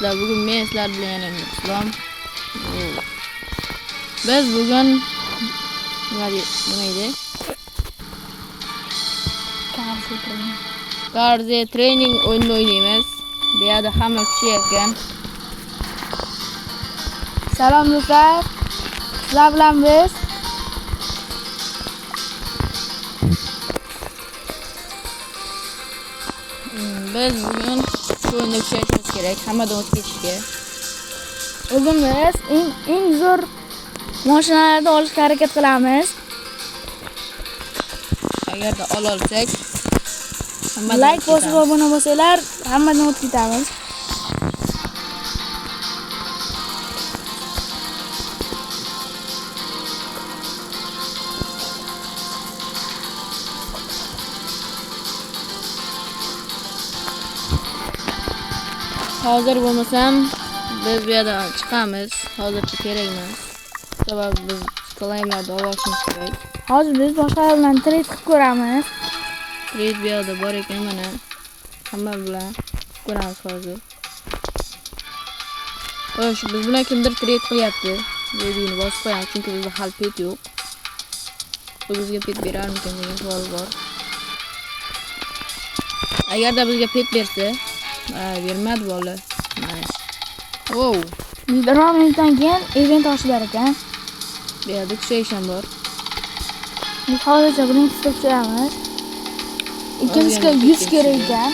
do'stlar, bugun men sizlar bilan yana Islom. Biz bugun nima edi? Garze training o'yinini o'ynaymiz. Bu yerda hamma kishi ekan. Salom do'stlar. Sizlar bilan biz bugun shu o'yinda kuchayishimiz kerak. Hammadan o'tib ketishga. bugun biz eng zo'r mashinalarni olishga harakat qilamiz. Agarda olsak, like bosib obuna bo'lsanglar, hammadan o'tib ketamiz. Hozir bo'lmasam biz bu yerdan chiqamiz. Hozircha kerak emas. Sababi biz claimlarni olishimiz kerak. Hozir biz boshqalar bilan trade qilib ko'ramiz. Trade bu yerda bor ekan, mana hamma bilan ko'ramiz hozir. Xo'sh, biz bilan kimdir trade qilyapti. Videoni bosib qo'yamiz, chunki bizda hali pet yo'q. Bu bizga pet berarmikan degan savol bor. Agarda bizga pet bersa, bermadi bola. Wow. 20 minutdan keyin event ochilar ekan. Bu yerda kuchayish ham bor. Biz hozircha birinchisiga tushamiz. Ikkinchisiga 100 kerak ekan.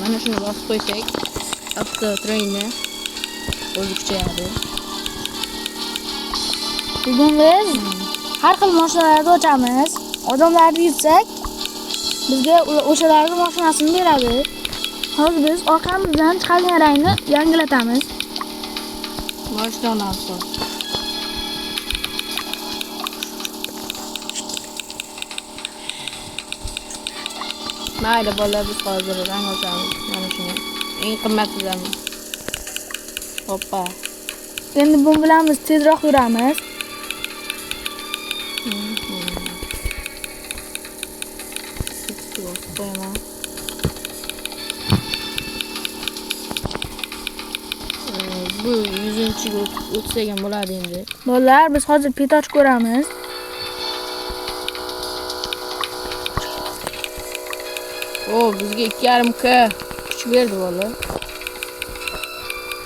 Mana shuni bosib qo'ysak, avto trainni o'zi kuchayadi. Bugun biz har xil mashinalarni ochamiz. Odamlarni yutsak, bizga o'shalarning mashinasini beradi. Hozir biz orqamizdan chiqargan rangni yangilatamiz. Mashinalar bor. Mayli bolalar, biz hozir rang ochamiz. Mana shuni. Eng qimmatlidan. Hoppa. Endi bu bilan biz tezroq yuramiz. Bu 100-chiga o'tsak ham bo'ladi endi. Bolalar, biz hozir pet ochib ko'ramiz. Bizga 2,5k kuch berdi bola.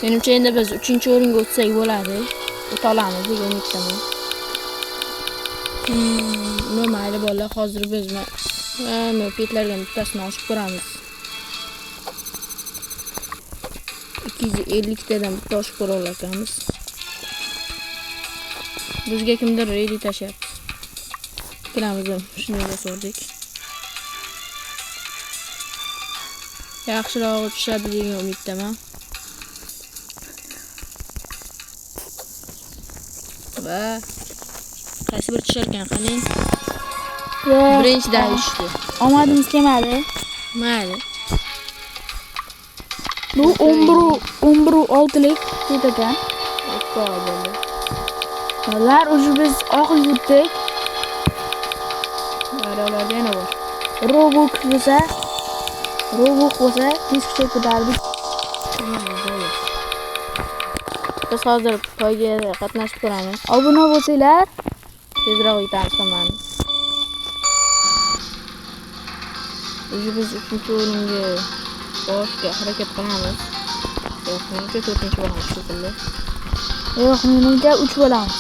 Menimcha endi biz 3-o'ringa o'tsak bo'ladi. O'ta olamiz degan umiddaman. Mayli bola, hozir biz mana petlardan bittasini ochib ko'ramiz. 250 tadan bitta ochib ko'ra olamiz. Bizga kimdir ready tashyapti. Kiramiz ham shunday bosardik. Yaxshiroq tushadi degan umiddaman. Va qaysi bir tushar ekan qani? Birinchidan tushdi. Omadimiz kelmadi. Mayli. Bu 11.6lik pet ekan. Hoppa bo'ldi. Bolalar, o'zi biz oxir yutdik. Mariyalarda yana bor. Robux bo'lsa, tez kuchayib ko'tardik. Biz hozir to'yga qatnashib ko'ramiz. Obuna bo'lsanglar, tezroq yetamiz hammani. Biz 3-o'ringa borishga harakat qilamiz. Yo'q, menimcha 4-chi bo'lamiz shekilli. Yo'q, menimcha 3 bo'lamiz.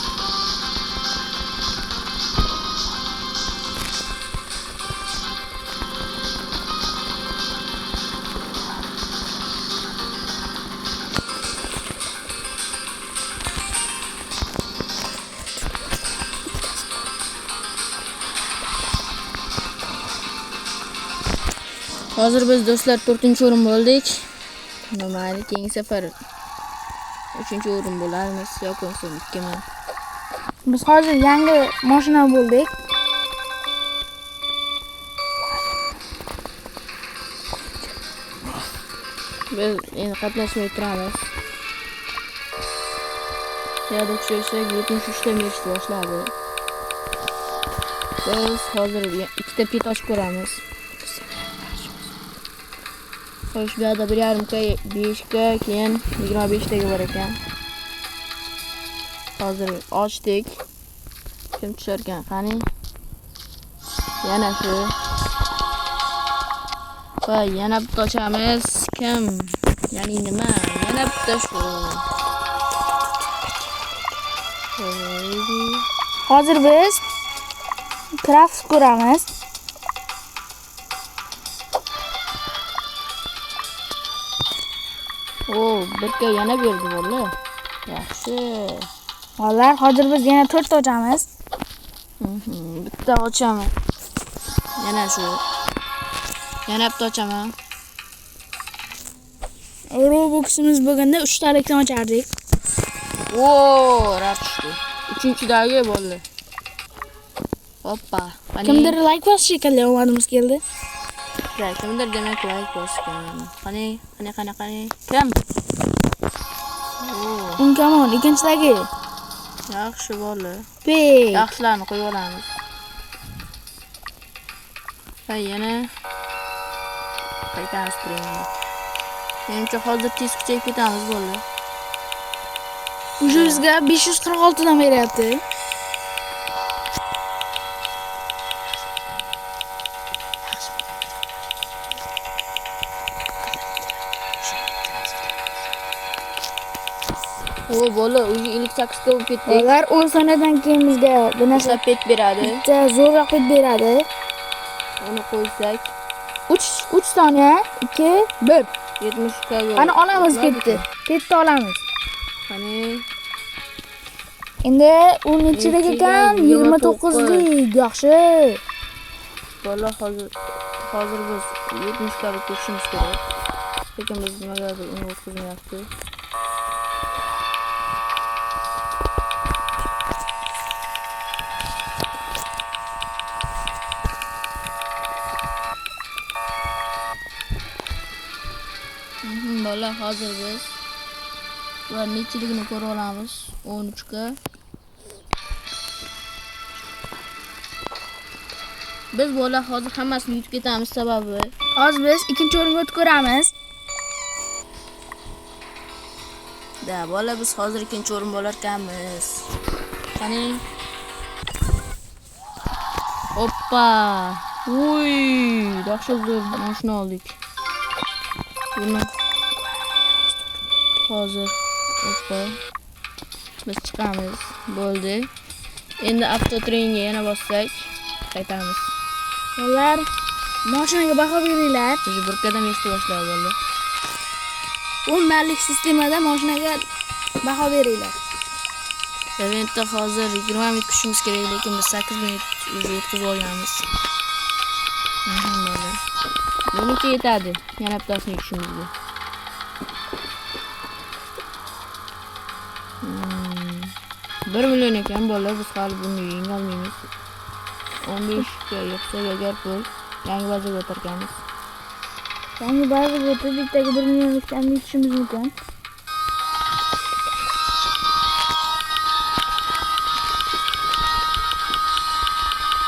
Hozir biz do'stlar 4-o'rin bo'ldik. Mayli, keyingi safar 3-o'rin bo'larmiz yoki bo'lmasa 2man. Biz hozir yangi mashina bo'ldik. Biz endi qatnashmay turamiz. Yerda kuchaysak 73 ta mech boshladi. Biz hozir ikkita pet ochib ko'ramiz. Xo'sh, bu yerda 1,5 ga, 5 ga, keyin 25 taga bor ekan. Hozir ochdik. Kim tushar ekan? Qani? Yana shu. Va yana bitta ochamiz. Kim? Ya'ni nima? Yana bitta shu. Hozir biz craft ko'ramiz. Birga yana berdi bola. Yaxshi. Bolalar, hozir biz yana 4 ta ochamiz. Bitta ochaman. Yana shu. Yana bitta ochaman. Roblox'imiz bo'lganda 3 talikdan ochardik. Rab tushdi. 3-dagi bo'ldi. Hoppa. Kimdir like bosish shekilli omadimiz keldi. Kimdir demak like bosgan. Qani? Kim? Unkamon, ikkinchidagi. Yaxshi bo'ldi. P. Yaxshilarni qo'yib olamiz. Va yana qaytamiz turamiz. Menimcha hozir tez kuchayib ketamiz bo'ldi. Bizga 546 dan beryapti. Bola, o'zi 58 ga bo'lib ketdi. Ular 10 soniyadan keyin bizga bu narsa pet beradi. bitta zo'rroq pet beradi. Uni qo'ysak 3 soniya, 2, 1. 70 ga. Qani olamiz petni. Petni olamiz. Qani Endi u nechidagi ekan? 29 lik. Yaxshi. bola hozir biz 70 ga ko'chishimiz kerak. Lekin biz nimagadir uni o'tkazmayapti. Bola, hozir biz ular nechiligini ko'rib olamiz. 13 ga. Biz bola hozir hammasini yutib ketamiz sababi. Hozir biz ikkinchi o'ringa o'tib ko'ramiz. Bola, biz hozir ikkinchi o'rin bo'lar ekanmiz. Qani? Hoppa! Yaxshi zo'r mashina oldik. Buni hozir biz chiqamiz. Bo'ldi. Endi avto trenga yana bossak, qaytamiz. Ular mashinaga baho beringlar. Biz burkadan eshita boshladi bo'ldi. 10 narlik sistemada mashinaga baho beringlar. Eventda hozir 20 minut kutishimiz kerak, lekin biz 8 minut o'tkazib olganmiz. Menimcha yetadi. Yana bittasini yutishimizga. 1 million ekan bola, biz hali buni yenga olmaymiz. 15 ga yo'qsa agar pul yangi bazaga o'tarkanmiz. Yangi bazaga o'tib bittaga 1 millionlikdan yutishimiz mumkin.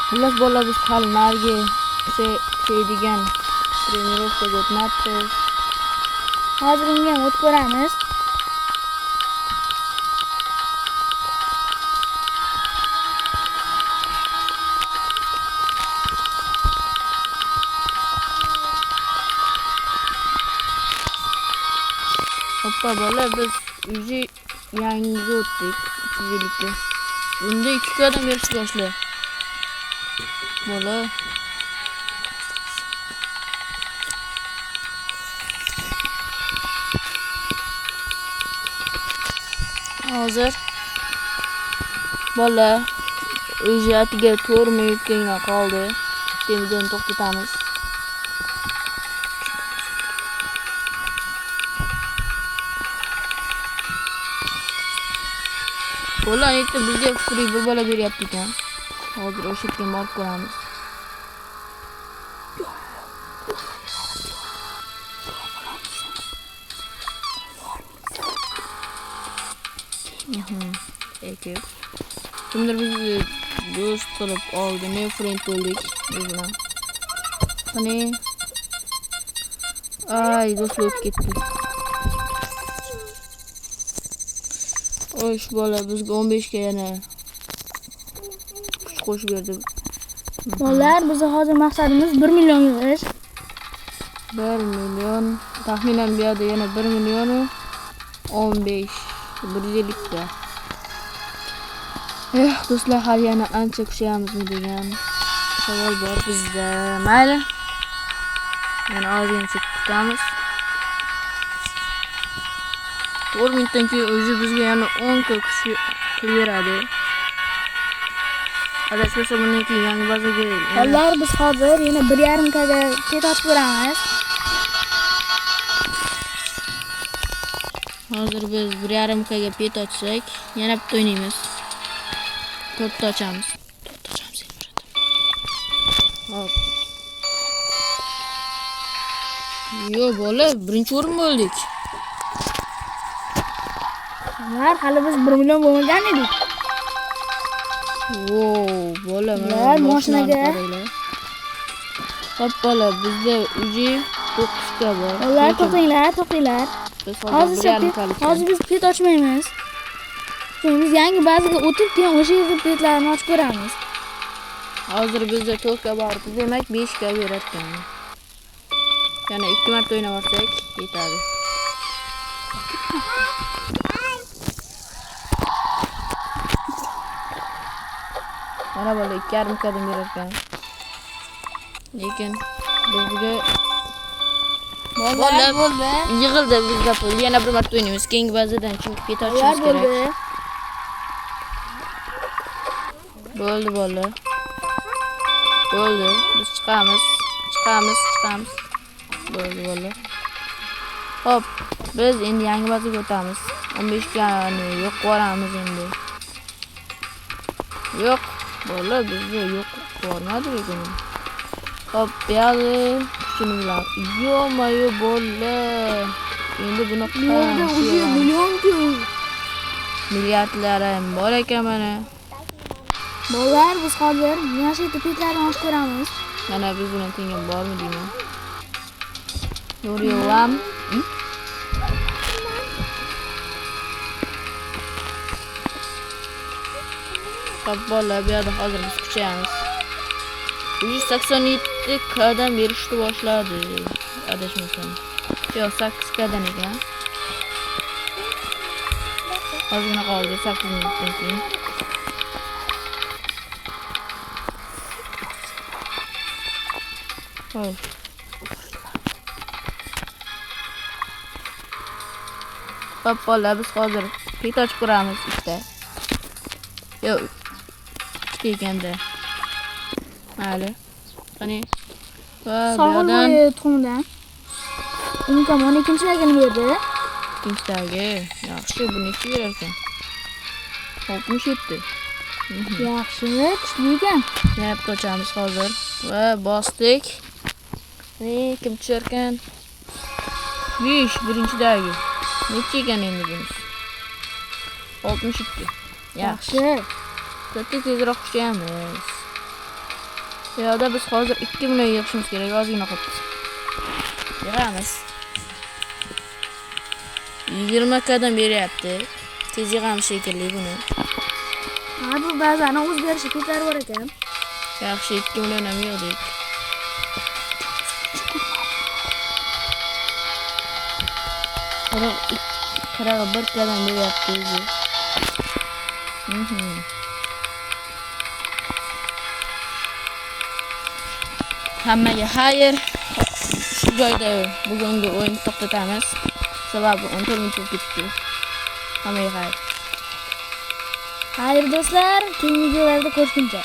Xullas bola, biz hali narigi degan trenirovkaga o'tmabmiz. Hozir unga ham o'tib ko'ramiz. Hoppa bola, biz o'zi yangiga o'tdik. 350 ga. Bunda 2 ga dan berish boshla. Bola. Hozir bola o'zi atiga 4 minutgina qoldi. Temizdan to'xtatamiz. Bola aytdi bizga free bir bola beryapti ekan. Hozir o'sha yerga borib ko'ramiz. Kimdir bizni do'st qilib oldi. Men friend bo'ldik bilan. Qani. Ay, do'stlik o'tib ketdi. Oy, shu bola bizga 15 ga yana kuch qo'shib berdi. Bolalar, bizning hozir maqsadimiz 1 million yig'ish. 1 million. Taxminan bu yerda yana 1 million 15 150 ta. Do'stlar, hali yana ancha kuchayamizmi degan savol bor bizda. Mayli. Yana ozgincha kutamiz. 4 minutdan keyin o'zi bizga yana 10 ta kuch beradi. Adashmasa bundan keyin yangi bazaga. Bolalar, biz hozir yana 1,5 ga pet ochib beramiz. Hozir biz 1,5 ga pet ochsak, yana bitta o'ynaymiz. 4 ta ochamiz. 4 ta ochamiz. Hop. Yo bola, birinchi o'rin bo'ldik. Bolalar, hali biz 1 million bo'lmagan edik. Wow, bola, Ular mashinaga. Hop bola, bizda uji 9 ta bor. Bolalar, to'xtinglar. Biz Hozir biz pet ochmaymiz. Biz yangi bazaga o'tib, keyin o'sha yerda petlarni ochib ko'ramiz. Hozir bizda 4 ga bor, demak 5 ga beradi. Yana 2 marta o'ynab olsak yetadi. Mana bola 2,5 ga berar ekan. Lekin bizga bola yig'ildi bizga pul. Yana bir marta o'ynaymiz. Keyingi bazadan chunki pet ochishimiz kerak. Bo'ldi bola. Bo'ldi. Biz chiqamiz. Bo'ldi bola. Hop, biz endi yangi bazaga o'tamiz. 15 ga yo'q boramiz endi. Yo'q. Bola bizga yo'q bormadi lekin. Hop, berdi. Shuni bilan. Yo-mayo bola. Endi buni Yo'qda o'zi million-ku. Milliardlar ham bor ekan mana. Bolalar, biz hozir mana shu petlarni ochib ko'ramiz. Mana biz bilan tengam bormi deyman. Yo'q. Hop bola, bu yerda hozir biz kuchayamiz. 187 kadan berishni boshladi. Adashmasam. Yo'q, 8 kadan ekan. Ozgina qoldi 8 minutdan keyin. Hop bola, biz hozir pet ochib ko'ramiz ikkita. Yo'q. Ikkita ekanda. Mayli. Qani. Va bu yerdan tuxumdan. Unga 12-dagini berdi. ikkinchidagi. Yaxshi, buni 2 berar ekan. 67. Yaxshi, kuchli ekan. Yana bitta ochamiz hozir. Va bosdik. Kim tushar ekan? 5 birinchidagi. Necha ekan endi bunisi? 62. Yaxshi. Tezroq kuchayamiz. Bu yerda biz hozir 2 million yig'ishimiz kerak. Ozgina qolibdi. Yig'amiz. 20 kadan beryapti. Tez yig'amiz shekilli buni. Ha, bu ba'zan o'zgarish petlari bor ekan. Yaxshi, 2 million ham yig'dik. Qirag'i 1 kadan beryapti o'zi. Hammaga xayr. Shu joyda bugungi o'yinni to'xtatamiz. Sababi 14 minut ketdi. Hammaga xayr. Xayr do'stlar, keyingi videolarda ko'rishguncha.